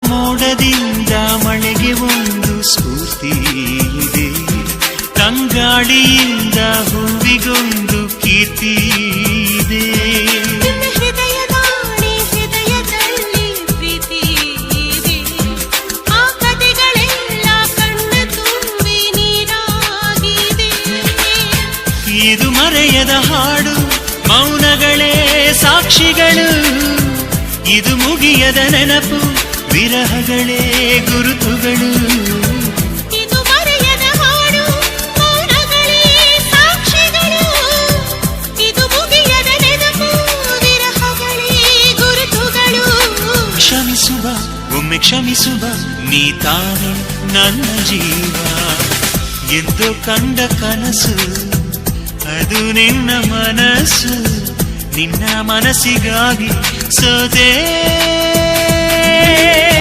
ಮೋಡದಿಂದ ಮಳೆಗೆ ಒಂದು ಸ್ಫೂರ್ತಿ ಇದೆ, ತಂಗಾಳಿಯಿಂದ ಹೂವಿಗೊಂದು ಕೀರ್ತಿ ಇದೆ. ಹೃದಯದಲ್ಲಿ ಪ್ರೀತಿ ಇದೆ, ಆ ಕಥೆಗಳೆಲ್ಲ ಕಣ್ಣ ತುಂಬಿ ನೀರಾಗಿದೆ. ಇದು ಮರೆಯದ ಹಾಡು, ಮೌನಗಳೇ ಸಾಕ್ಷಿಗಳು. ಇದು ಮುಗಿಯದ ನೆನಪು, ವಿರಹಗಳೇ ಗುರುತುಗಳು. ಇದು ಮರೆಯದ ಹಾಡು, ಮೌನಗಳೇ ಸಾಕ್ಷಿಗಳು. ಇದು ಮುಗಿಯದ ನೆನಪು, ವಿರಹಗಳೇ ಗುರುತುಗಳು. ಕ್ಷಮಿಸುವ, ಒಮ್ಮೆ ಕ್ಷಮಿಸುವ, ನೀ ತಾನೆ ನನ್ನ ಜೀವ. ಎಂದು ಕಂಡ ಕನಸು ಅದು ನಿನ್ನ ಮನಸ್ಸು, ನಿನ್ನ ಮನಸ್ಸಿಗಾಗಿ ಸೋದೆ.